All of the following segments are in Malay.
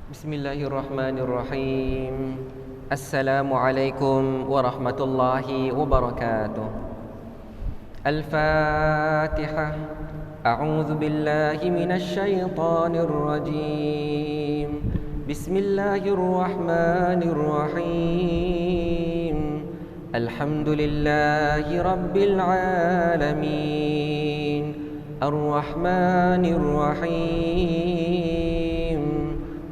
Bismillahirrahmanirrahim. Assalamualaikum warahmatullahi wabarakatuh. Al-Fatihah. A'udzu billahi minasy syaithanir rajim. Bismillahirrahmanirrahim. Alhamdulillahi rabbil alamin. Ar-Rahmanir Rahim.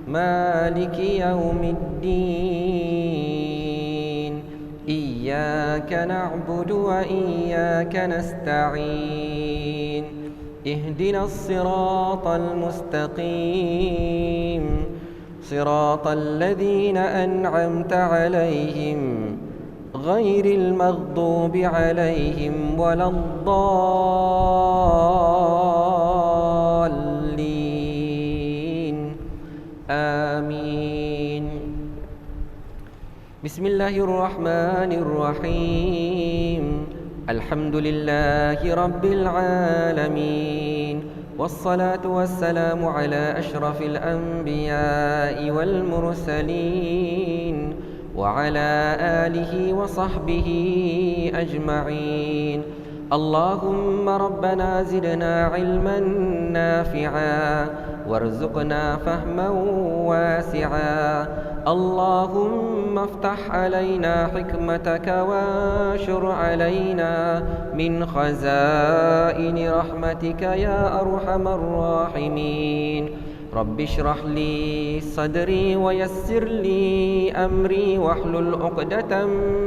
مالك يوم الدين إياك نعبد وإياك نستعين اهدنا الصراط المستقيم صراط الذين أنعمت عليهم غير المغضوب عليهم ولا الضالين آمين. بسم الله الرحمن الرحيم. الحمد لله رب العالمين والصلاة والسلام على أشرف الأنبياء والمرسلين وعلى آله وصحبه أجمعين. اللهم ربنا زدنا علما نافعا وارزقنا فهما واسعا. اللهم افتح علينا حكمتك وانشر علينا من خزائن رحمتك يا أرحم الراحمين. رب اشرح لي صدري ويسر لي أمري واحلل عقدة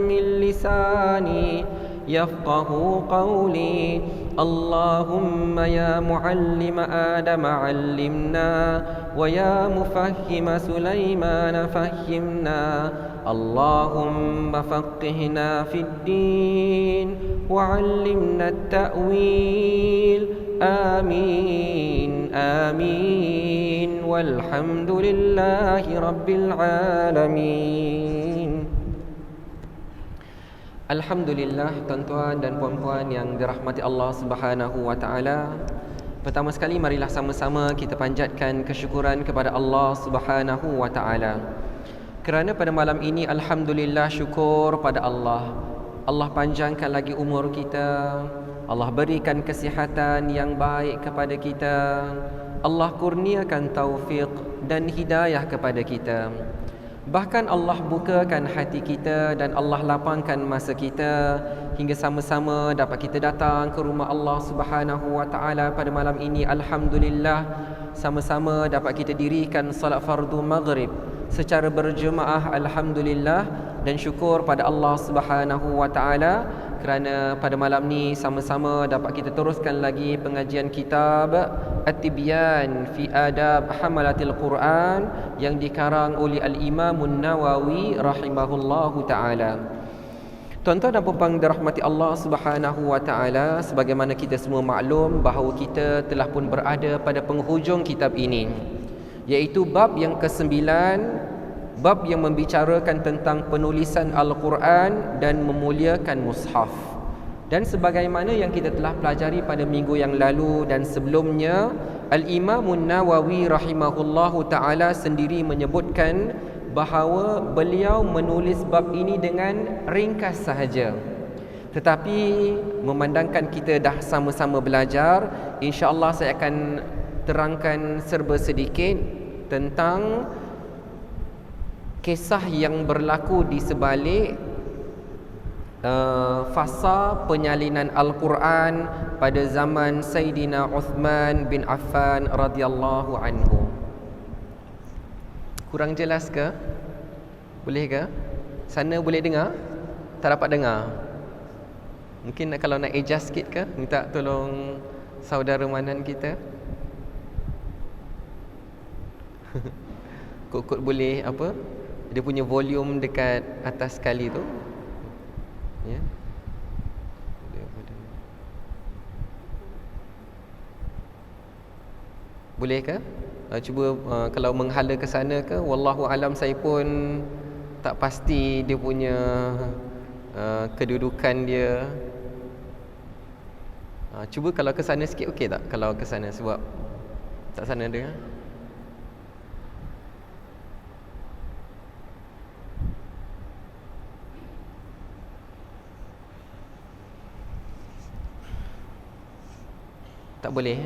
من لساني يفقه قولي. اللهم يا معلم آدم علمنا ويا مفهم سليمان فهمنا. اللهم فقهنا في الدين وعلمنا التأويل. آمين آمين والحمد لله رب العالمين. Alhamdulillah, tuan-tuan dan puan-puan yang dirahmati Allah Subhanahu wa taala. Pertama sekali marilah sama-sama kita panjatkan kesyukuran kepada Allah Subhanahu wa taala. Kerana pada malam ini alhamdulillah syukur pada Allah. Allah panjangkan lagi umur kita. Allah berikan kesihatan yang baik kepada kita. Allah kurniakan taufik dan hidayah kepada kita. Bahkan Allah bukakan hati kita dan Allah lapangkan masa kita hingga sama-sama dapat kita datang ke rumah Allah Subhanahu wa taala pada malam ini. Alhamdulillah, sama-sama dapat kita dirikan salat fardu maghrib secara berjemaah. Alhamdulillah dan syukur pada Allah Subhanahu wa taala kerana pada malam ni sama-sama dapat kita teruskan lagi pengajian kitab At-Tibyan fi Adab Hamalatil Quran yang dikarang oleh Al-Imam An-Nawawi rahimahullahu taala. Tuan-tuan dan puan-puan dirahmati Allah Subhanahu wa taala, sebagaimana kita semua maklum bahawa kita telah pun berada pada penghujung kitab ini, iaitu bab yang ke-9, bab yang membicarakan tentang penulisan Al-Quran dan memuliakan mushaf. Dan sebagaimana yang kita telah pelajari pada minggu yang lalu dan sebelumnya, Al-Imam An-Nawawi rahimahullahu ta'ala sendiri menyebutkan bahawa beliau menulis bab ini dengan ringkas sahaja. Tetapi memandangkan kita dah sama-sama belajar, insya-Allah saya akan terangkan serba sedikit tentang kisah yang berlaku di sebalik fasa penyalinan Al-Quran pada zaman Sayyidina Uthman bin Affan radhiyallahu anhu. Kurang jelas ke? Boleh ke? Sana boleh dengar? Tak dapat dengar? Mungkin kalau nak adjust sikit ke? Minta tolong saudara Manan kita. Kod-kod boleh apa? Dia punya volume dekat atas sekali tu. Ya. Boleh ke? Cuba kalau menghala ke sana ke, wallahu alam, saya pun tak pasti dia punya kedudukan dia. Cuba kalau ke sana sikit, okey tak? Kalau ke sana, sebab tak sana dia. Tak boleh.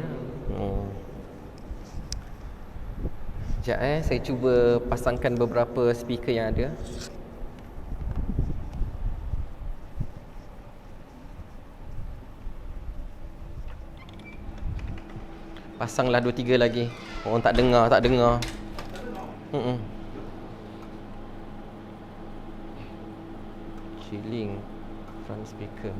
Sekejap saya cuba pasangkan beberapa speaker yang ada. Pasanglah 2-3 lagi. Orang tak dengar. Chilling front speaker.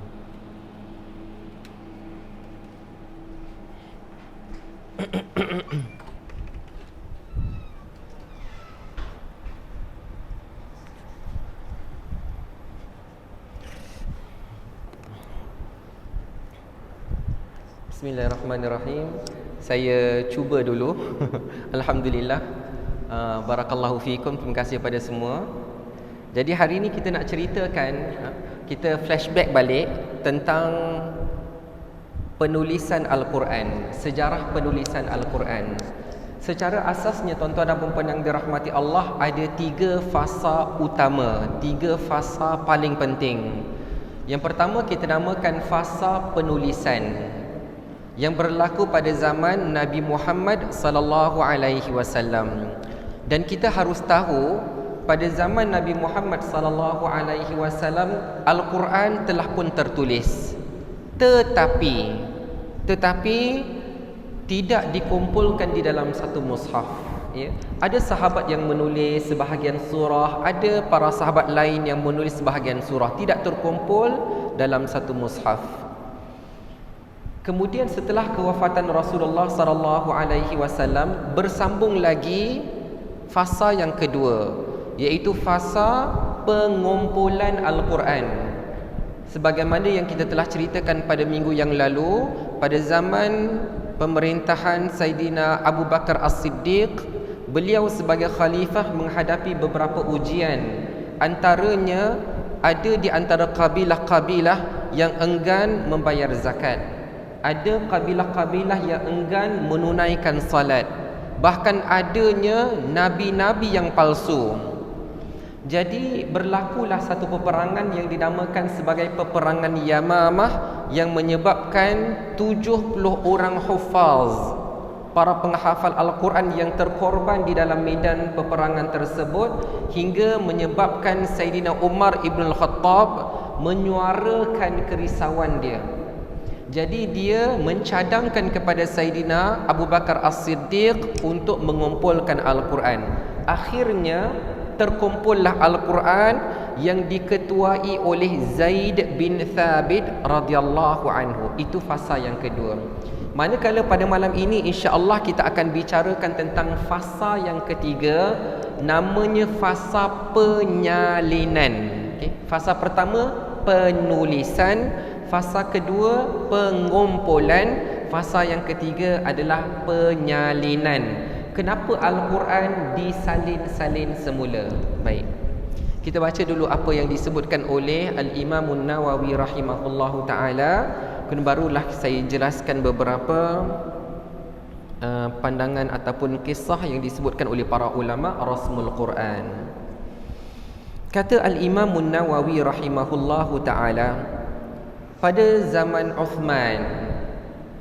Bismillahirrahmanirrahim. Saya cuba dulu. Alhamdulillah. Barakallahu fiikum. Terima kasih kepada semua. Jadi hari ini kita nak ceritakan, kita flashback balik tentang penulisan Al-Quran, sejarah penulisan Al-Quran. Secara asasnya tuan-tuan dan puan-puan yang dirahmati Allah, ada 3 fasa utama, 3 fasa paling penting. Yang pertama kita namakan fasa penulisan, yang berlaku pada zaman Nabi Muhammad sallallahu alaihi wasallam. Dan kita harus tahu pada zaman Nabi Muhammad sallallahu alaihi wasallam Al-Quran telah pun tertulis. Tetapi tidak dikumpulkan di dalam satu mushaf, ya. Ada sahabat yang menulis sebahagian surah, ada para sahabat lain yang menulis sebahagian surah, tidak terkumpul dalam satu mushaf. Kemudian setelah kewafatan Rasulullah sallallahu alaihi wasallam bersambung lagi fasa yang kedua, iaitu fasa pengumpulan Al-Quran. Sebagaimana yang kita telah ceritakan pada minggu yang lalu, pada zaman pemerintahan Saidina Abu Bakar As-Siddiq, beliau sebagai khalifah menghadapi beberapa ujian. Antaranya ada di antara kabilah-kabilah yang enggan membayar zakat. Ada kabilah-kabilah yang enggan menunaikan salat. Bahkan adanya nabi-nabi yang palsu. Jadi berlakulah satu peperangan yang dinamakan sebagai peperangan Yamamah, yang menyebabkan 70 orang hufaz, para penghafal Al-Quran yang terkorban di dalam medan peperangan tersebut, hingga menyebabkan Saidina Umar Ibn Al-Khattab menyuarakan kerisauan dia. Jadi dia mencadangkan kepada Saidina Abu Bakar As-Siddiq untuk mengumpulkan Al-Quran. Akhirnya terkumpullah Al-Quran yang diketuai oleh Zaid bin Thabit radhiyallahu anhu. Itu fasa yang kedua. Manakala pada malam ini insya-Allah kita akan bicarakan tentang fasa yang ketiga, namanya fasa penyalinan. Okay. Fasa pertama penulisan, fasa kedua pengumpulan, fasa yang ketiga adalah penyalinan. Kenapa Al-Quran disalin-salin semula? Baik, kita baca dulu apa yang disebutkan oleh Al-Imam An-Nawawi rahimahullahu ta'ala. Kemudian barulah saya jelaskan beberapa pandangan ataupun kisah yang disebutkan oleh para ulama Rasmul Quran. Kata Al-Imam An-Nawawi rahimahullahu ta'ala, pada zaman Uthman,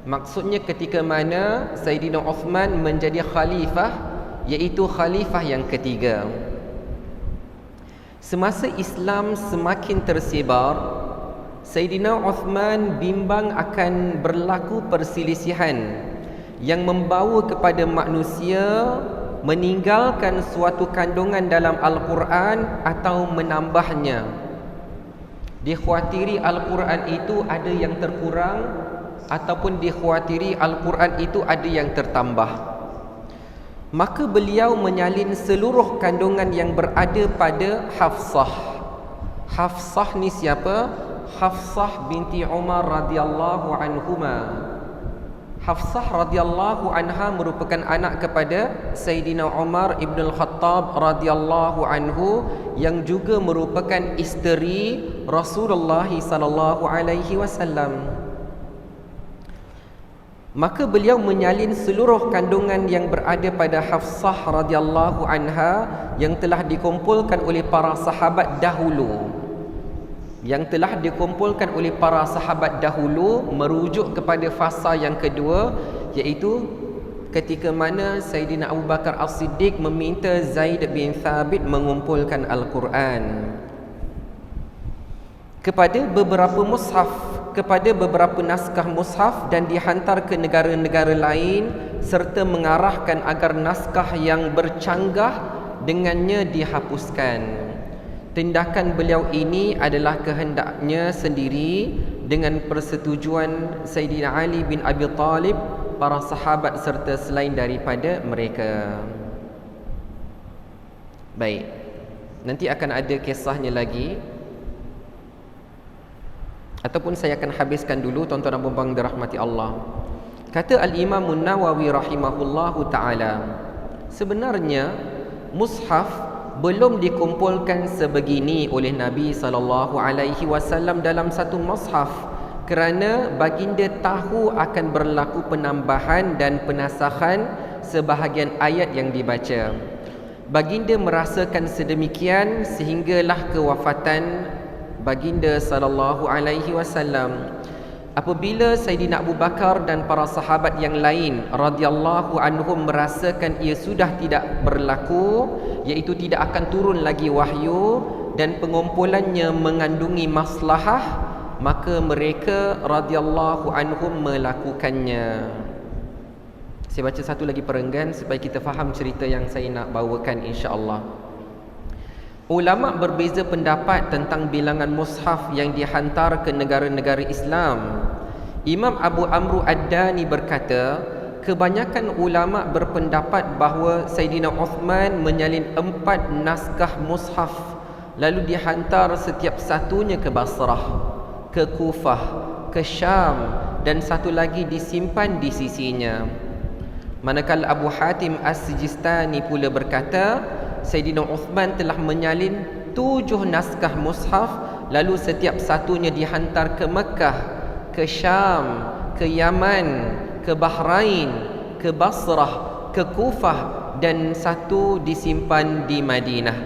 maksudnya ketika mana Sayyidina Uthman menjadi khalifah, iaitu khalifah yang ketiga. Semasa Islam semakin tersebar, Sayyidina Uthman bimbang akan berlaku perselisihan yang membawa kepada manusia meninggalkan suatu kandungan dalam Al-Quran atau menambahnya. Dikhawatiri Al-Quran itu ada yang terkurang, ataupun dikhawatiri Al-Quran itu ada yang tertambah. Maka beliau menyalin seluruh kandungan yang berada pada Hafsah. Hafsah ni siapa? Hafsah binti Umar radhiyallahu anhuma. Hafsah radhiyallahu anha merupakan anak kepada Sayyidina Umar Ibn Al-Khattab radhiyallahu anhu, yang juga merupakan isteri Rasulullah sallallahu alaihi wasallam. Maka beliau menyalin seluruh kandungan yang berada pada Hafsah radhiyallahu anha yang telah dikumpulkan oleh para sahabat dahulu. yang telah dikumpulkan oleh para sahabat dahulu merujuk kepada fasa yang kedua, iaitu ketika mana Sayyidina Abu Bakar As-Siddiq meminta Zaid bin Thabit mengumpulkan Al-Quran kepada beberapa mushaf, kepada beberapa naskah mushaf, dan dihantar ke negara-negara lain serta mengarahkan agar naskah yang bercanggah dengannya dihapuskan. Tindakan beliau ini adalah kehendaknya sendiri dengan persetujuan Sayyidina Ali bin Abi Talib, para sahabat serta selain daripada mereka. Baik, nanti akan ada kisahnya lagi, ataupun saya akan habiskan dulu tuan-tuan dan puan-puan dirahmati Allah. Kata Al-Imam An-Nawawi rahimahullahu ta'ala, sebenarnya mushaf belum dikumpulkan sebegini oleh Nabi SAW dalam satu mushaf, kerana baginda tahu akan berlaku penambahan dan penasakhan sebahagian ayat yang dibaca. Baginda merasakan sedemikian sehinggalah kewafatan baginda SAW. Apabila Sayyidina Abu Bakar dan para sahabat yang lain radhiyallahu anhum merasakan ia sudah tidak berlaku, iaitu tidak akan turun lagi wahyu dan pengumpulannya mengandungi maslahah, maka mereka radhiyallahu anhum melakukannya. Saya baca satu lagi perenggan supaya kita faham cerita yang saya nak bawakan, insya-Allah. Ulama berbeza pendapat tentang bilangan mushaf yang dihantar ke negara-negara Islam. Imam Abu Amru Ad-Dani berkata, kebanyakan ulama berpendapat bahawa Sayyidina Uthman menyalin 4 naskah mushaf lalu dihantar setiap satunya ke Basrah, ke Kufah, ke Syam, dan satu lagi disimpan di sisinya. Manakala Abu Hatim As-Sijistani pula berkata, Sayyidina Uthman telah menyalin 7 naskah mushaf, lalu setiap satunya dihantar ke Mekah, ke Syam, ke Yaman, ke Bahrain, ke Basrah, ke Kufah, dan satu disimpan di Madinah.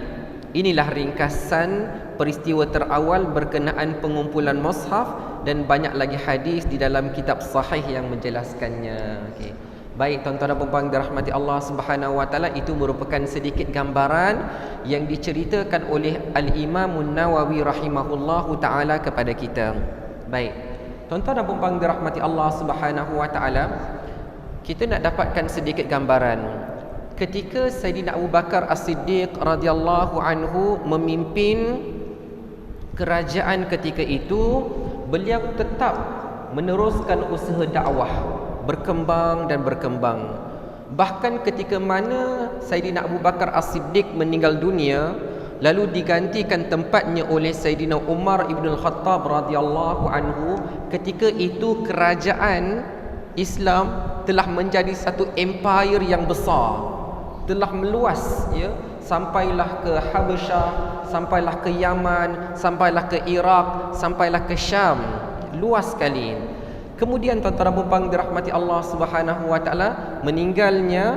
Inilah ringkasan peristiwa terawal berkenaan pengumpulan mushaf, dan banyak lagi hadis di dalam kitab sahih yang menjelaskannya. Okay. Baik tuan-tuan dan puan-puan dirahmati Allah Subhanahu wa taala, itu merupakan sedikit gambaran yang diceritakan oleh Al-Imam An-Nawawi rahimahullahu taala kepada kita. Baik. Tuan-tuan dan puan-puan dirahmati Allah Subhanahu wa taala, kita nak dapatkan sedikit gambaran. Ketika Sayyidina Abu Bakar As-Siddiq radhiyallahu anhu memimpin kerajaan ketika itu, beliau tetap meneruskan usaha dakwah, berkembang dan berkembang. Bahkan ketika mana Sayyidina Abu Bakar As-Siddiq meninggal dunia, lalu digantikan tempatnya oleh Sayyidina Umar Ibn Al-Khattab radhiyallahu anhu, ketika itu kerajaan Islam telah menjadi satu empire yang besar, telah meluas, ya, sampailah ke Habasyah, sampailah ke Yaman, sampailah ke Iraq, sampailah ke Syam. Luas sekali. Kemudian tuan-tuan dan puan-puan dirahmati Allah Subhanahu wa taala, meninggalnya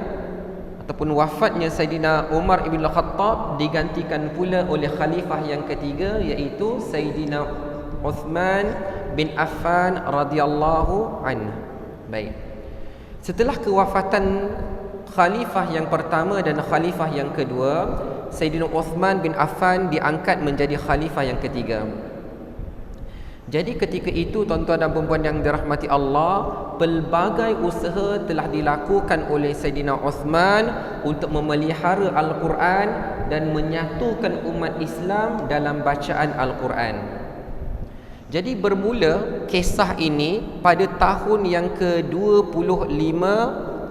ataupun wafatnya Sayyidina Umar Ibn Khattab digantikan pula oleh khalifah yang ketiga, iaitu Sayyidina Uthman bin Affan radhiyallahu anhu. Baik. Setelah kewafatan khalifah yang pertama dan khalifah yang kedua, Sayyidina Uthman bin Affan diangkat menjadi khalifah yang ketiga. Jadi ketika itu tuan-tuan dan puan-puan yang dirahmati Allah, pelbagai usaha telah dilakukan oleh Sayyidina Uthman untuk memelihara Al-Quran dan menyatukan umat Islam dalam bacaan Al-Quran. Jadi bermula kisah ini pada tahun yang ke-25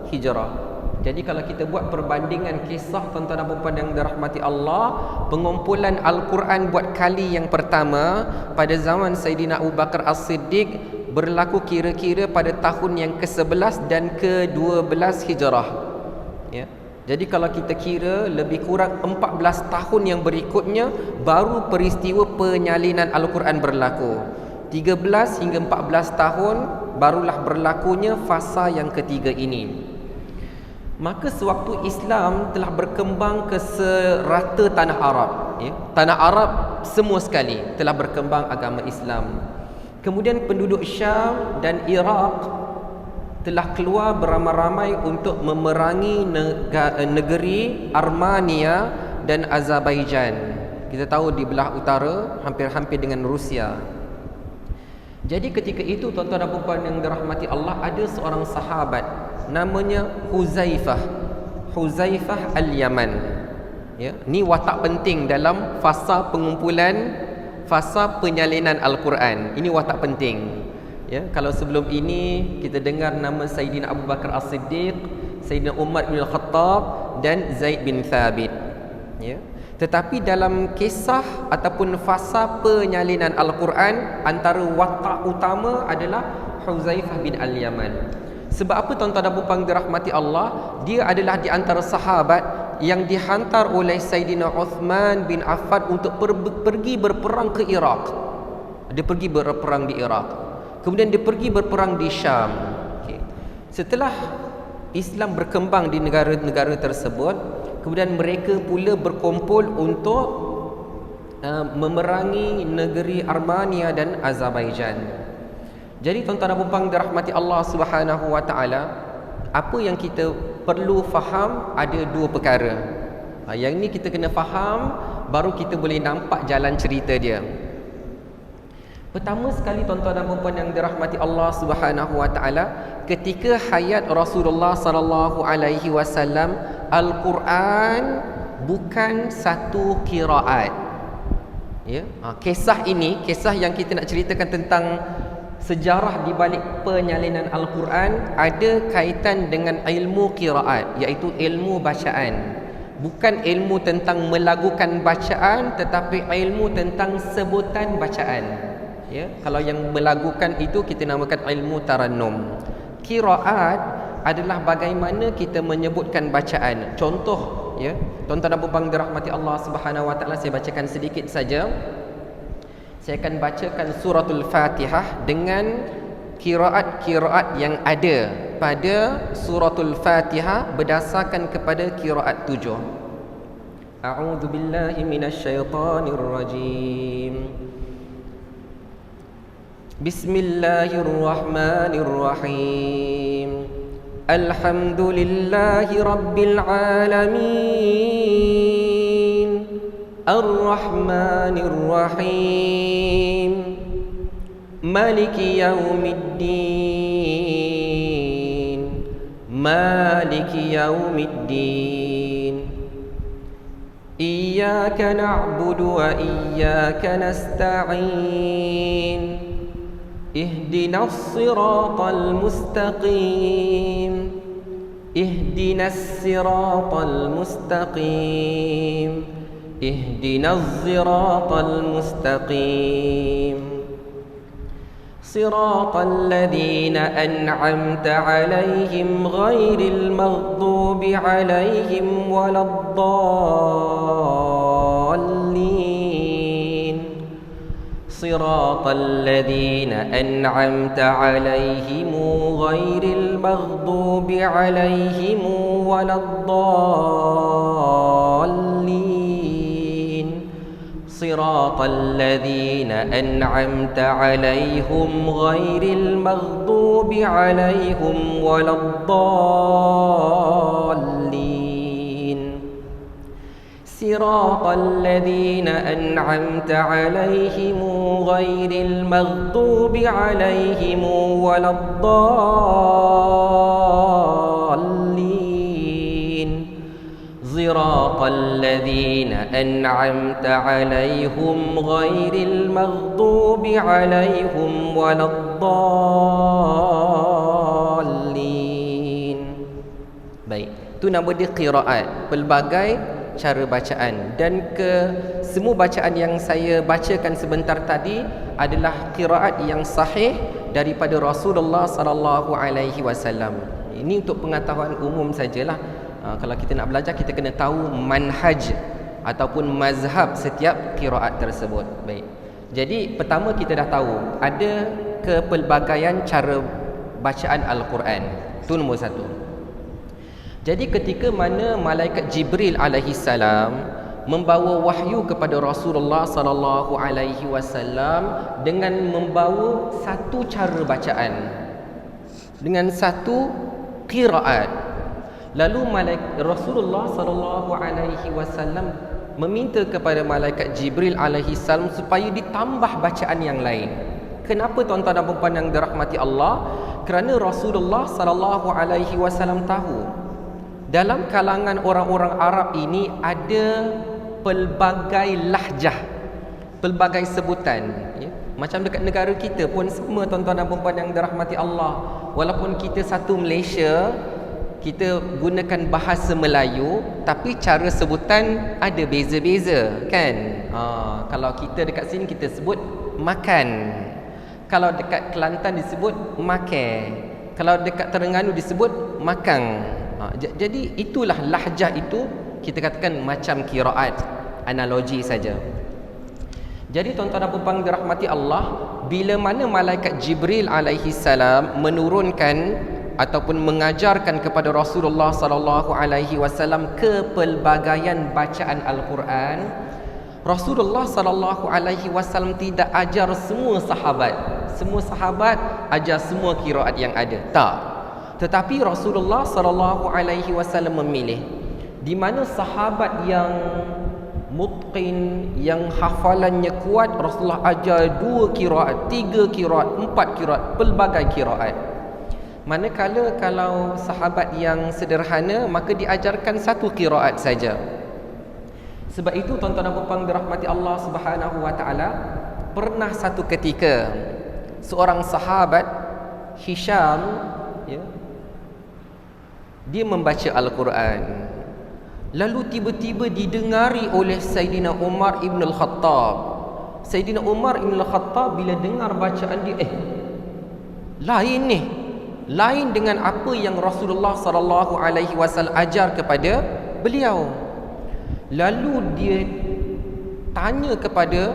Hijrah. Jadi kalau kita buat perbandingan kisah tuan-tuan dan puan-puan yang dirahmati Allah, pengumpulan Al-Quran buat kali yang pertama pada zaman Sayyidina Abu Bakar As-Siddiq berlaku kira-kira pada tahun yang ke-11 dan ke-12 Hijrah, ya. Jadi kalau kita kira lebih kurang 14 tahun yang berikutnya baru peristiwa penyalinan Al-Quran berlaku. 13 hingga 14 tahun barulah berlakunya fasa yang ketiga ini. Maka sewaktu Islam telah berkembang ke serata tanah Arab, ya, tanah Arab semua sekali telah berkembang agama Islam. Kemudian penduduk Syam dan Iraq telah keluar beramai-ramai untuk memerangi negeri Armenia dan Azerbaijan. Kita tahu di belah utara hampir-hampir dengan Rusia. Jadi ketika itu tuan-tuan dan puan yang dirahmati Allah, ada seorang sahabat namanya Huzaifah Al-Yaman. Ya, ni watak penting dalam fasa pengumpulan, fasa penyalinan Al-Quran. Ini watak penting. Ya, kalau sebelum ini kita dengar nama Sayyidina Abu Bakar As-Siddiq, Sayyidina Umar bin Al-Khattab dan Zaid bin Thabit. Ya. Tetapi dalam kisah ataupun fasa penyalinan Al-Quran, antara watak utama adalah Huzaifah bin Al-Yaman. Sebab apa tuan-tuan dan puan dirahmati Allah? Dia adalah di antara sahabat yang dihantar oleh Sayyidina Uthman bin Affan untuk pergi berperang ke Iraq. Dia pergi berperang di Iraq. Kemudian dia pergi berperang di Syam. Setelah Islam berkembang di negara-negara tersebut, kemudian mereka pula berkumpul untuk memerangi negeri Armenia dan Azerbaijan. Jadi tuan-tuan dan puan dirahmati Allah Subhanahu wa taala, apa yang kita perlu faham ada dua perkara. Yang ni kita kena faham, baru kita boleh nampak jalan cerita dia. Pertama sekali tuan-tuan dan puan yang dirahmati Allah Subhanahu wa taala, ketika hayat Rasulullah sallallahu alaihi wasallam, Al-Quran bukan satu qiraat. Ya, kisah ini, kisah yang kita nak ceritakan tentang sejarah di balik penyalinan Al-Quran ada kaitan dengan ilmu qiraat, iaitu ilmu bacaan. Bukan ilmu tentang melagukan bacaan, tetapi ilmu tentang sebutan bacaan. Ya, kalau yang melagukan itu kita namakan ilmu tarannum. Qiraat adalah bagaimana kita menyebutkan bacaan. Contoh, ya, tuan-tuan dan puan dirahmati Allah Subhanahu wa taala, saya bacakan sedikit saja. Saya akan bacakan suratul Fatihah dengan qiraat-qiraat yang ada pada suratul Fatihah berdasarkan kepada qiraat 7. A'udzu billahi minasyaitonir rajim. Bismillahirrahmanirrahim. Alhamdulillahi rabbil alamin. Ar-Rahmanir Rahim. Maliki yaumiddin. Maliki yaumiddin. Iyyaka na'budu wa iyyaka nasta'in. Ihdinas siratal mustaqim. Ihdinas siratal mustaqim. اهدنا الصراط المستقيم صراط الذين أنعمت عليهم غير المغضوب عليهم ولا الضالين صراط الذين أنعمت عليهم غير المغضوب عليهم ولا الضالين صراط الذين أنعمت عليهم غير المغضوب عليهم ولا الضالين صراط الذين أنعمت عليهم غير المغضوب عليهم ولا الضالين صراط الذين أنعمت عليهم غير المغضوب عليهم ولا الضالين. Baik, itu nama dia qiraat, pelbagai cara bacaan. Dan semua bacaan yang saya bacakan sebentar tadi adalah qiraat yang sahih daripada Rasulullah sallallahu alaihi wasallam. Ini untuk pengetahuan umum sajalah. Kalau kita nak belajar, kita kena tahu manhaj ataupun mazhab setiap qiraat tersebut. Baik. Jadi pertama kita dah tahu ada kepelbagaian cara bacaan Al-Quran. Itu nombor satu. Jadi ketika mana malaikat Jibril alaihi salam membawa wahyu kepada Rasulullah sallallahu alaihi wasallam dengan membawa satu cara bacaan, dengan satu qiraat. Lalu Rasulullah sallallahu alaihi wasallam meminta kepada malaikat Jibril alaihi salam supaya ditambah bacaan yang lain. Kenapa tuan-tuan dan puan yang dirahmati Allah? Kerana Rasulullah sallallahu alaihi wasallam tahu dalam kalangan orang-orang Arab ini ada pelbagai lahjah, pelbagai sebutan, ya. Macam dekat negara kita pun sama tuan-tuan dan puan yang dirahmati Allah. Walaupun kita satu Malaysia, kita gunakan bahasa Melayu, tapi cara sebutan ada beza-beza, kan? Kalau kita dekat sini kita sebut makan. Kalau dekat Kelantan disebut makan. Kalau dekat Terengganu disebut makang. Jadi itulah lahjah itu, kita katakan macam qiraat, analogi saja. Jadi tuan-tuan dan puan dirahmati Allah, bila mana malaikat Jibril alaihi salam menurunkan ataupun mengajarkan kepada Rasulullah sallallahu alaihi wasallam kepelbagaian bacaan Al-Quran, Rasulullah sallallahu alaihi wasallam tidak ajar semua sahabat ajar semua qiraat yang ada, tak. Tetapi Rasulullah sallallahu alaihi wasallam memilih di mana sahabat yang mutqin, yang hafalannya kuat, Rasulullah ajar 2 qiraat, 3 qiraat, 4 qiraat, pelbagai qiraat. Manakala kalau sahabat yang sederhana, maka diajarkan 1 qiraat saja. Sebab itu tuan-tuan dan puan dirahmati Allah Subhanahu wa taala, pernah satu ketika seorang sahabat Hisham, ya, dia membaca Al-Quran. Lalu tiba-tiba didengari oleh Sayyidina Umar ibn al-Khattab. Sayyidina Umar ibn al-Khattab bila dengar bacaan dia, lain ni, lain dengan apa yang Rasulullah sallallahu alaihi wasallam ajar kepada beliau. Lalu dia tanya kepada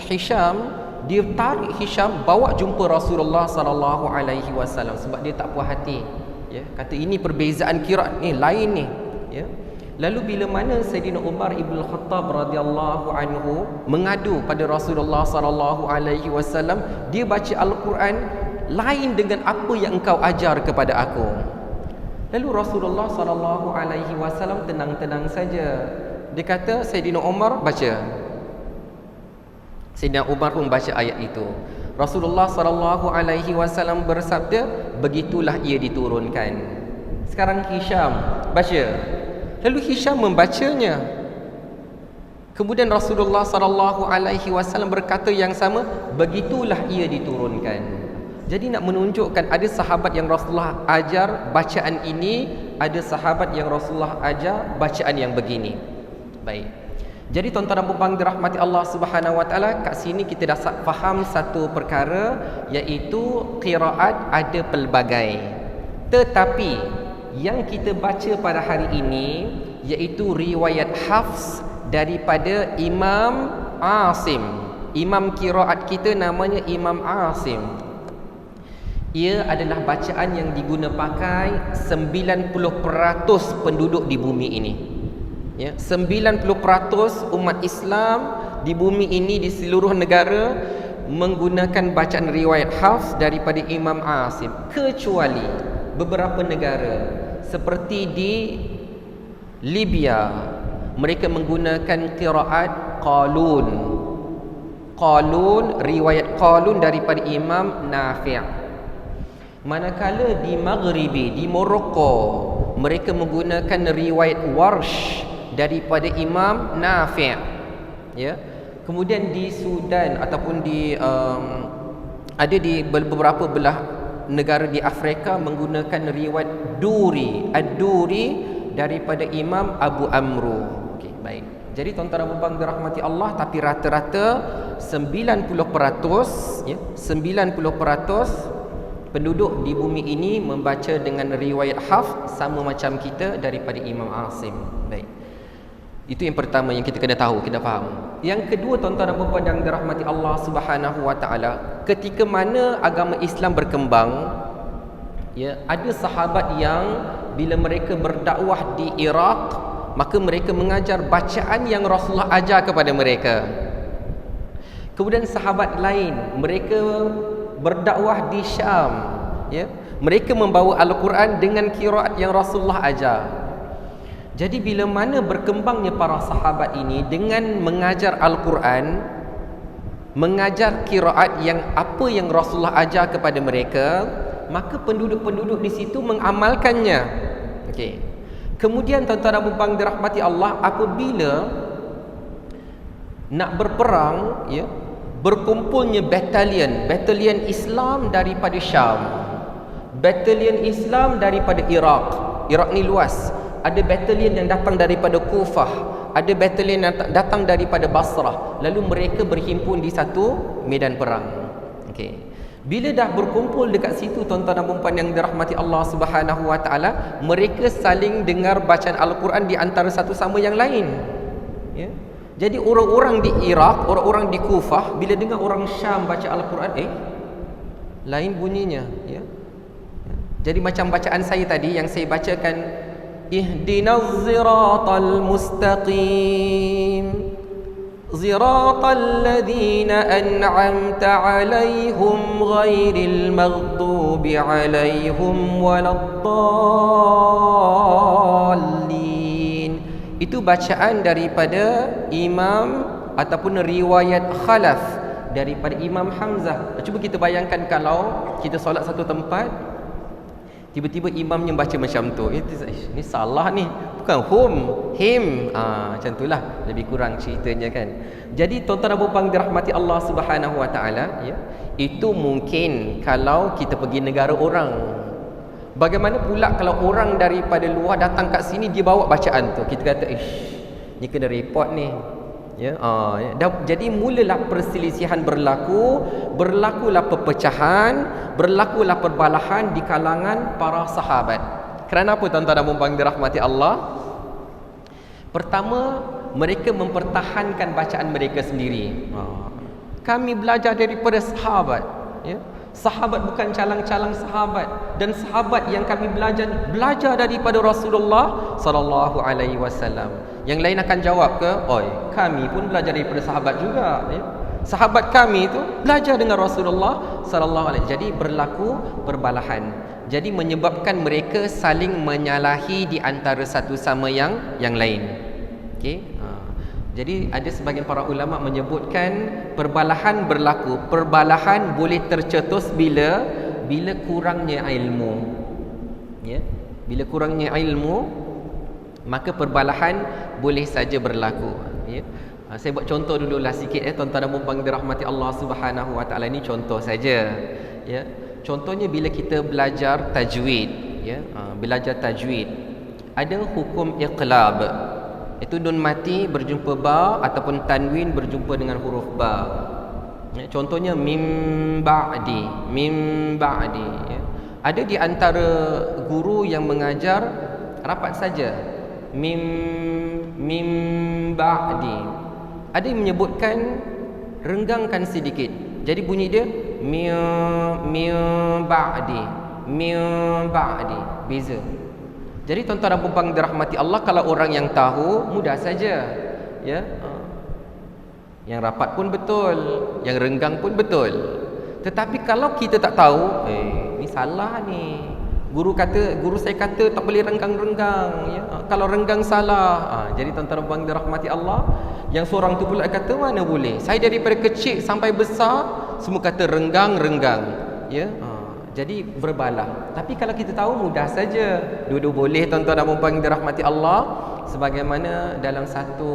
Hisham, dia tarik Hisham bawa jumpa Rasulullah sallallahu alaihi wasallam sebab dia tak puas hati, ya, kata ini perbezaan qiraat ni, lain ni, ya. Lalu bila mana Sayyidina Umar ibn Khattab radhiyallahu anhu mengadu pada Rasulullah sallallahu alaihi wasallam, dia baca Al-Quran lain dengan apa yang engkau ajar kepada aku. Lalu Rasulullah sallallahu alaihi wasallam tenang-tenang saja. Dia kata, Sayyidina Umar baca. Sayyidina Umar pun baca ayat itu. Rasulullah sallallahu alaihi wasallam bersabda, begitulah ia diturunkan. Sekarang Hisham baca. Lalu Hisham membacanya. Kemudian Rasulullah sallallahu alaihi wasallam berkata yang sama, begitulah ia diturunkan. Jadi nak menunjukkan ada sahabat yang Rasulullah ajar bacaan ini, ada sahabat yang Rasulullah ajar bacaan yang begini. Baik. Jadi tuan-tuan dan puan dirahmati Allah Subhanahu wa taala, kat sini kita dah faham satu perkara, iaitu qiraat ada pelbagai. Tetapi yang kita baca pada hari ini iaitu riwayat Hafs daripada Imam Asim. Imam qiraat kita namanya Imam Asim. Ia adalah bacaan yang diguna pakai 90% penduduk di bumi ini. Ya, 90% umat Islam di bumi ini, di seluruh negara, menggunakan bacaan riwayat Hafs daripada Imam Asim, kecuali beberapa negara seperti di Libya, mereka menggunakan qiraat Qalun. Qalun, riwayat Qalun daripada Imam Nafi'. Manakala di Maghribi, di Morocco, mereka menggunakan riwayat Warsh daripada Imam Nafi', ya. Kemudian di Sudan ataupun di ada di beberapa belah negara di Afrika menggunakan riwayat Duri, Ad-Duri daripada Imam Abu Amru. Okey, baik. Jadi tuan-tuan dan puan dirahmati Allah, tapi rata-rata 90%, ya, 90% penduduk di bumi ini membaca dengan riwayat Hafs sama macam kita daripada Imam Asim. Baik. Itu yang pertama yang kita kena tahu, kena faham. Yang kedua tuan-tuan dan puan yang dirahmati Allah Subhanahu wa taala, ketika mana agama Islam berkembang, ya, ada sahabat yang bila mereka berdakwah di Iraq, maka mereka mengajar bacaan yang Rasulullah ajar kepada mereka. Kemudian sahabat lain, mereka berdakwah di Syam, ya. Mereka membawa Al-Quran dengan qiraat yang Rasulullah ajar. Jadi bila mana berkembangnya para sahabat ini dengan mengajar Al-Quran, mengajar qiraat yang apa yang Rasulullah ajar kepada mereka, maka penduduk-penduduk di situ mengamalkannya. Okey. Kemudian tuan-tuan dan puan-puan dirahmati Allah, apabila nak berperang, ya, berkumpulnya batalion Islam daripada Syam, batalion Islam daripada Iraq. Iraq ni luas. Ada batalion yang datang daripada Kufah, ada batalion yang datang daripada Basrah. Lalu mereka berhimpun di satu medan perang. Okey. Bila dah berkumpul dekat situ, tuan-tuan dan puan-puan yang dirahmati Allah Subhanahu wa taala, mereka saling dengar bacaan Al-Quran di antara satu sama yang lain. Ya. Jadi orang-orang di Iraq, orang-orang di Kufah, bila dengar orang Syam baca Al-Quran, lain bunyinya, ya. Jadi macam bacaan saya tadi yang saya bacakan, Ihdinaz siratal mustaqim siratal ladzina an'amta 'alaihim ghairil maghdubi 'alaihim waladdallin. Itu bacaan daripada imam ataupun riwayat khalaf daripada Imam Hamzah. Cuba kita bayangkan kalau kita solat satu tempat, tiba-tiba imamnya baca macam tu, ni salah ni, bukan him. Macam itulah lebih kurang ceritanya kan. Jadi tuan-tuan dan puan-puan dirahmati Allah Subhanahu wa taala, ya, itu mungkin kalau kita pergi negara orang. Bagaimana pula kalau orang daripada luar datang kat sini, dia bawa bacaan tu, kita kata ni kena report ni, ya. Jadi mulalah perselisihan berlakulah perpecahan, berlakulah perbalahan di kalangan para sahabat. Kerana apa tuan-tuan dan puan-puan dirahmati Allah? Pertama, mereka mempertahankan bacaan mereka sendiri. Kami belajar daripada sahabat, ya. Sahabat bukan calang-calang sahabat, dan sahabat yang kami belajar daripada Rasulullah sallallahu alaihi wasallam. Yang lain akan jawab ke, kami pun belajar daripada sahabat juga, ya. Sahabat kami itu belajar dengan Rasulullah sallallahu alaihi. Jadi berlaku perbalahan. Jadi menyebabkan mereka saling menyalahi di antara satu sama yang lain. Okey. Jadi ada sebahagian para ulama menyebutkan perbalahan berlaku. Perbalahan boleh tercetus bila kurangnya ilmu. Ya. Bila kurangnya ilmu, maka perbalahan boleh saja berlaku, ya. Saya buat contoh dululah sikit, tuan-tuan dan puan-puan dirahmati Allah Subhanahu wa taala. Ini contoh saja, ya. Contohnya bila kita belajar tajwid, ya. Belajar tajwid, ada hukum iqlab. Itu nun mati berjumpa ba ataupun tanwin berjumpa dengan huruf ba. Ya, contohnya mim ba'di, ya. Ada di antara guru yang mengajar rapat saja mim ba'di. Ada yang menyebutkan renggangkan sedikit. Jadi bunyi dia mim ba'di. Beza. Jadi tuan-tuan dan puan-puan dirahmati Allah, kalau orang yang tahu, mudah saja, ya. Yang rapat pun betul, yang renggang pun betul. Tetapi kalau kita tak tahu, ni salah ni. Guru saya kata tak boleh renggang-renggang, ya. Kalau renggang salah. Jadi tuan-tuan dan puan dirahmati Allah, yang seorang tu pula kata mana boleh. Saya daripada kecil sampai besar semua kata renggang-renggang, ya. Jadi berbalah. Tapi kalau kita tahu, mudah saja. Dua-dua boleh tuan-tuan dan puan dirahmati Allah. Sebagaimana dalam satu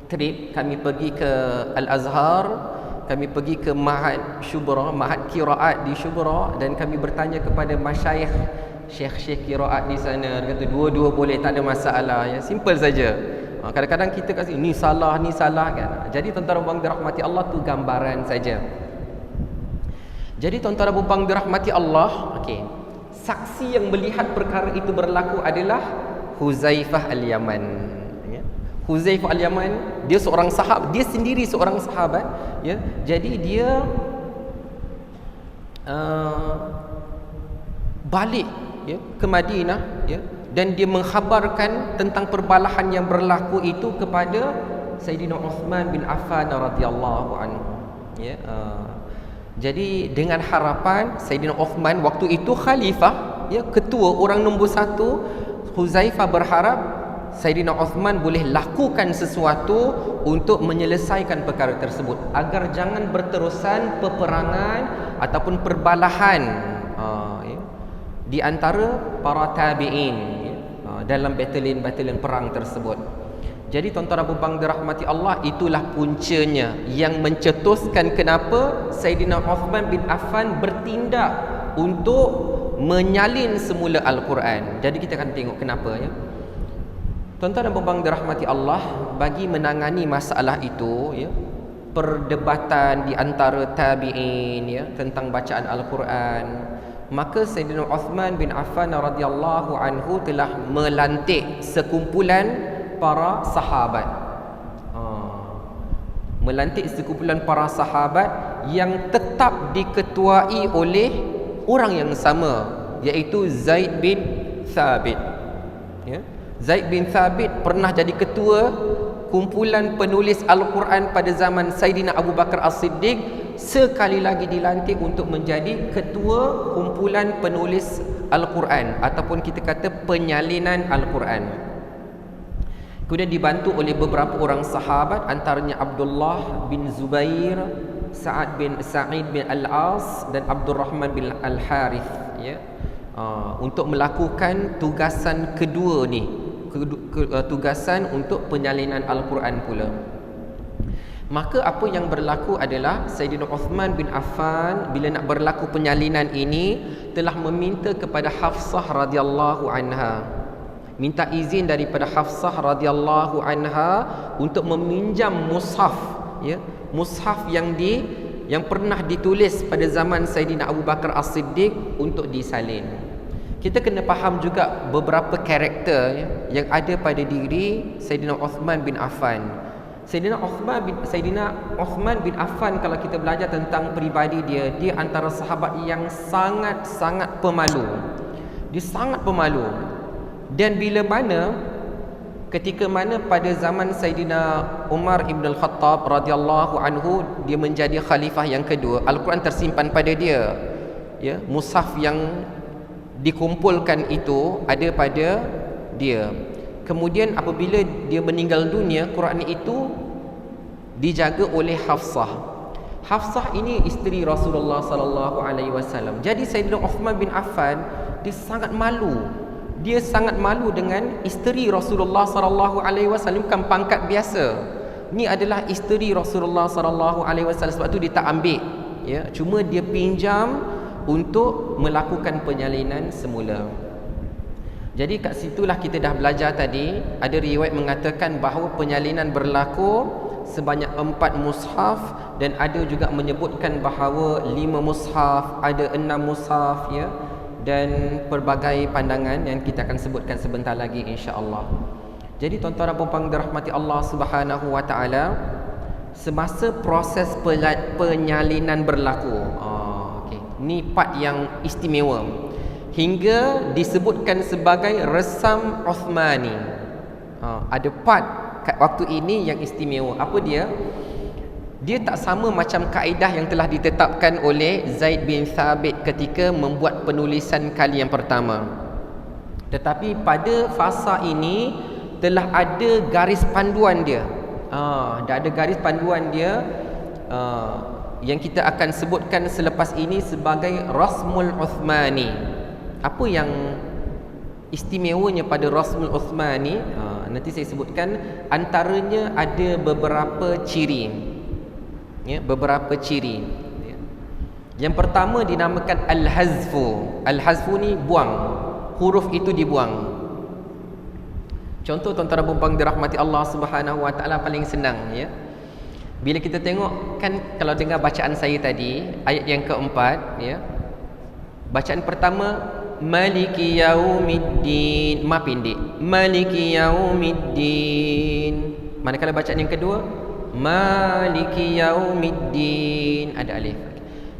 trip kami pergi ke Al-Azhar, kami pergi ke Ma'had Syubra, Ma'had Qiraat di Syubra, dan kami bertanya kepada masyayikh, syekh-syekh qiraat di sana. Dia kata dua-dua boleh, tak ada masalah, ya. Simple saja. Kadang-kadang kita kasi ni salah kan. Jadi tuan-tuan dan puan dirahmati Allah, tu gambaran saja. Jadi tuan-tuan dan puan dirahmati Allah, okey. Saksi yang melihat perkara itu berlaku adalah Huzaifah Al-Yaman, ya. Huzaifah Al-Yaman, dia seorang sahabat, dia sendiri seorang sahabat, ya. Jadi dia balik ya, ke Madinah, ya, dan dia mengkhabarkan tentang perbalahan yang berlaku itu kepada Sayyidina Uthman bin Affan radhiyallahu anhu, ya. Jadi dengan harapan Sayyidina Uthman waktu itu khalifah, ya, ketua, orang nombor satu, Huzaifah berharap Sayyidina Uthman boleh lakukan sesuatu untuk menyelesaikan perkara tersebut agar jangan berterusan peperangan ataupun perbalahan ya, di antara para tabi'in, ya, dalam batalion-batalion perang tersebut. Jadi tuan-tuan dan puan dirahmati Allah, itulah puncanya yang mencetuskan kenapa Sayyidina Uthman bin Affan bertindak untuk menyalin semula Al-Quran. Jadi kita akan tengok kenapa, ya. Tuan-tuan dan puan dirahmati Allah, bagi menangani masalah itu, ya, perdebatan di antara tabi'in, ya, tentang bacaan Al-Quran, maka Sayyidina Uthman bin Affan radhiyallahu anhu telah melantik sekumpulan para sahabat, melantik sekumpulan para sahabat yang tetap diketuai oleh orang yang sama, iaitu Zaid bin Thabit, ya. Zaid bin Thabit pernah jadi ketua kumpulan penulis Al-Quran pada zaman Sayyidina Abu Bakar As-Siddiq, sekali lagi dilantik untuk menjadi ketua kumpulan penulis Al-Quran ataupun kita kata penyalinan Al-Quran. Kemudian dibantu oleh beberapa orang sahabat, antaranya Abdullah bin Zubair, Sa'id bin Al-As dan Abdurrahman bin Al-Harith, ya, untuk melakukan tugasan kedua ni, tugasan untuk penyalinan Al-Quran pula. Maka apa yang berlaku adalah Sayyidina Uthman bin Affan bila nak berlaku penyalinan ini telah meminta kepada Hafsah radhiyallahu anha, minta izin daripada Hafsah radhiyallahu anha untuk meminjam mushaf, ya, mushaf yang pernah ditulis pada zaman Sayyidina Abu Bakar As-Siddiq untuk disalin. Kita kena faham juga beberapa karakter, ya, yang ada pada diri Sayyidina Uthman bin Affan. Sayyidina Uthman bin Affan, kalau kita belajar tentang peribadi dia, dia antara sahabat yang sangat-sangat pemalu. Dia sangat pemalu. Dan bila mana ketika mana pada zaman Sayyidina Umar ibn al-Khattab radhiyallahu anhu, dia menjadi khalifah yang kedua, Al-Quran tersimpan pada dia, ya, mushaf yang dikumpulkan itu ada pada dia. Kemudian apabila dia meninggal dunia, Quran itu dijaga oleh Hafsah. Hafsah ini isteri Rasulullah sallallahu alaihi wasallam. Jadi Sayyidina Uthman bin Affan dia sangat malu. Dia sangat malu dengan isteri Rasulullah sallallahu alaihi wasallam, bukan pangkat biasa. Ni adalah isteri Rasulullah sallallahu alaihi wasallam, sebab tu dia tak ambil, ya, cuma dia pinjam untuk melakukan penyalinan semula. Jadi kat situlah kita dah belajar tadi, ada riwayat mengatakan bahawa penyalinan berlaku sebanyak 4 mushaf, dan ada juga menyebutkan bahawa 5 mushaf, ada 6 mushaf, ya, dan pelbagai pandangan yang kita akan sebutkan sebentar lagi insya-Allah. Jadi tuan-tuan dan puan-puan dirahmati Allah Subhanahu wa taala, semasa proses penyalinan berlaku, okey, ni part yang istimewa hingga disebutkan sebagai resam Uthmani. Ada part kat waktu ini yang istimewa. Apa dia? Dia tak sama macam kaedah yang telah ditetapkan oleh Zaid bin Thabit ketika membuat penulisan kali yang pertama. Tetapi pada fasa ini telah ada garis panduan dia. Dah ada garis panduan dia, yang kita akan sebutkan selepas ini sebagai Rasmul Uthmani. Apa yang istimewanya pada Rasmul Uthmani? Nanti saya sebutkan. Antaranya ada beberapa ciri, ya, beberapa ciri, ya. Yang pertama dinamakan Al-Hazfu. Al-Hazfu ni buang, huruf itu dibuang. Contoh tuan-tuan dan puan dirahmati Allah Subhanahu wa taala paling senang, ya. Bila kita tengok kan, kalau dengar bacaan saya tadi, ayat yang keempat, ya. Bacaan pertama Maliki Yaumiddin, ma pendek, Maliki Yaumiddin. Manakala bacaan yang kedua Maliki Yaumiddin, ada alif.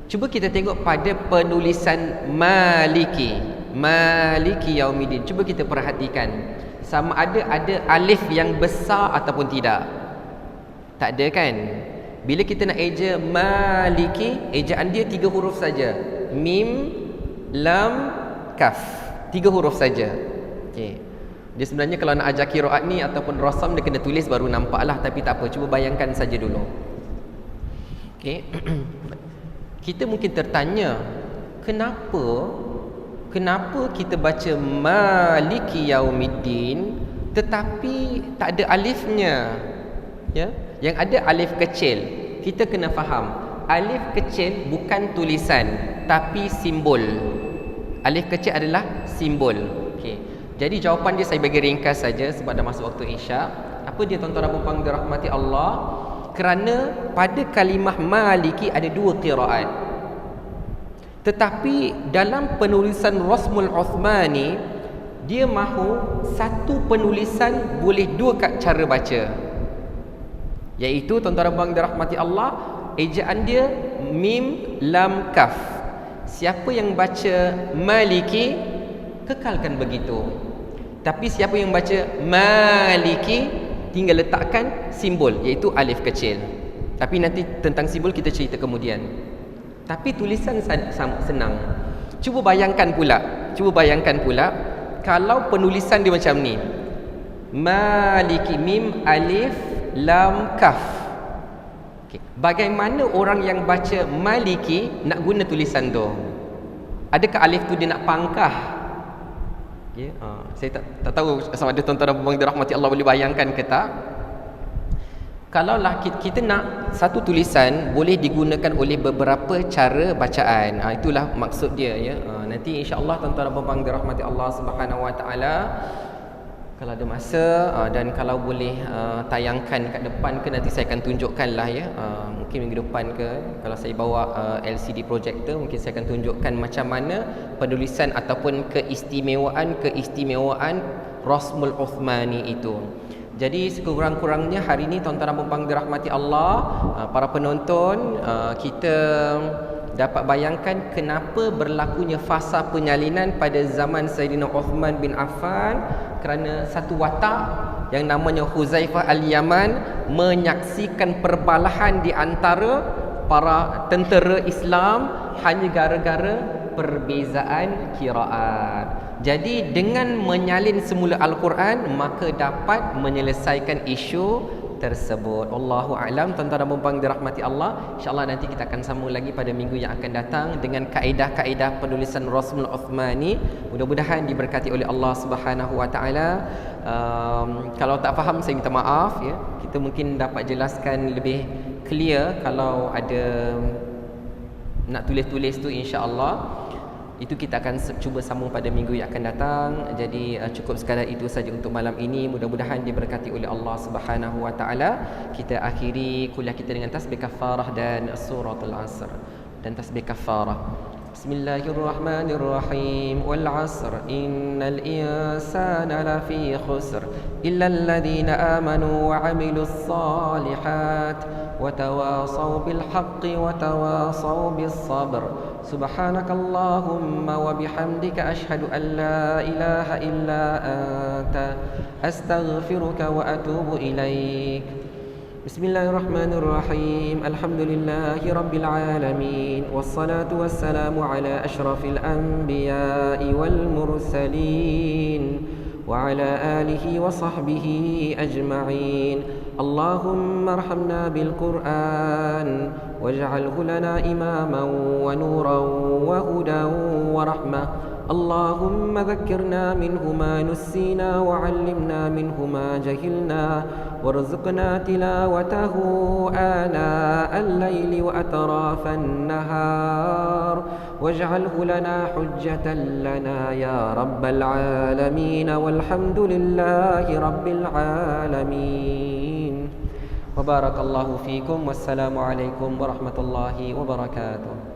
Cuba kita tengok pada penulisan Maliki. Maliki yaumiddin. Cuba kita perhatikan sama ada alif yang besar ataupun tidak. Tak ada kan? Bila kita nak eja maliki, ejaan dia 3 huruf saja. Mim, lam, kaf. 3 huruf saja. Okey. Dia sebenarnya kalau nak ajar qiraat ni ataupun rasam dia kena tulis baru nampak lah, tapi tak apa, cuba bayangkan saja dulu. Okey. Kita mungkin tertanya, kenapa kita baca maliki yaumiddin tetapi tak ada alifnya? Ya, yang ada alif kecil. Kita kena faham, alif kecil bukan tulisan tapi simbol. Alif kecil adalah simbol. Okey. Jadi jawapan dia saya bagi ringkas saja sebab dah masuk waktu Isyak. Apa dia tuan-tuan dan puan-puan dirahmati Allah? Kerana pada kalimah maliki ada 2 qiraat. Tetapi dalam penulisan Rasmul Uthmani, dia mahu satu penulisan boleh 2 cara baca. Iaitu tuan-tuan dan puan dirahmati Allah, ejaan dia mim lam kaf. Siapa yang baca maliki, kekalkan begitu. Tapi siapa yang baca maliki, tinggal letakkan simbol, iaitu alif kecil. Tapi nanti tentang simbol kita cerita kemudian. Tapi tulisan senang. Cuba bayangkan pula kalau penulisan dia macam ni. Maliki mim alif lam kaf. Okay. Bagaimana orang yang baca maliki nak guna tulisan tu? Adakah alif tu dia nak pangkah? Okay. Saya tak tahu sama ada tuan-tuan dan puan dirahmati Allah boleh bayangkan ke tak? Kalaulah kita nak satu tulisan boleh digunakan oleh beberapa cara bacaan. Itulah maksud dia ya. Nanti insya-Allah tuan-tuan dan puan dirahmati Allah Subhanahu Wa Taala, kalau ada masa dan kalau boleh tayangkan kat depan ke, nanti saya akan tunjukkan lah ya. Mungkin minggu depan ke, kalau saya bawa LCD projector, mungkin saya akan tunjukkan macam mana penulisan ataupun keistimewaan Rasmul Uthmani itu. Jadi sekurang-kurangnya hari ini tuan-tuan dan puan dirahmati Allah, para penonton, kita dapat bayangkan kenapa berlakunya fasa penyalinan pada zaman Sayyidina Uthman bin Affan, kerana satu watak yang namanya Huzaifah Al-Yaman menyaksikan perbalahan di antara para tentera Islam hanya gara-gara perbezaan qiraat. Jadi dengan menyalin semula Al-Quran, maka dapat menyelesaikan isu tersebut. Allahu a'lam. Tuan-tuan dan puan dirahmati Allah, insya-Allah nanti kita akan sambung lagi pada minggu yang akan datang dengan kaedah-kaedah penulisan Rasmul Uthmani. Mudah-mudahan diberkati oleh Allah Subhanahu Wa Taala. Kalau tak faham saya minta maaf ya. Kita mungkin dapat jelaskan lebih clear kalau ada nak tulis-tulis tu, insya-Allah. Itu kita akan cuba sambung pada minggu yang akan datang. Jadi cukup sekadar itu saja untuk malam ini. Mudah-mudahan diberkati oleh Allah Subhanahu Wa Taala. Kita akhiri kuliah kita dengan tasbih kafarah dan suratul Asr dan tasbih kafarah. Bismillahirrahmanirrahim. Wal 'asr innal insana lafi khusr illa alladhina amanu wa 'amilus solihat wa tawasaw bil haqqi wa tawasaw bis sabr. Subhanakallahumma wa bihamdika asyhadu an la ilaha illa anta astaghfiruka wa atubu ilaik. Bismillahirrahmanirrahim. Alhamdulillahi rabbil alamin. Wassalatu wassalamu ala asyrafil anbiya'i wal mursalin wa ala alihi wa sahbihi ajma'in. Allahumma arhamna bil Qur'an waj'alhu lana imaman wa nuran wa hudan wa rahmah. اللهم ذكرنا منه ما نسينا وعلمنا منه ما جهلنا وارزقنا تلاوته آناء الليل وأطراف النهار واجعله لنا حجة لنا يا رب العالمين والحمد لله رب العالمين. وبارك الله فيكم والسلام عليكم ورحمة الله وبركاته.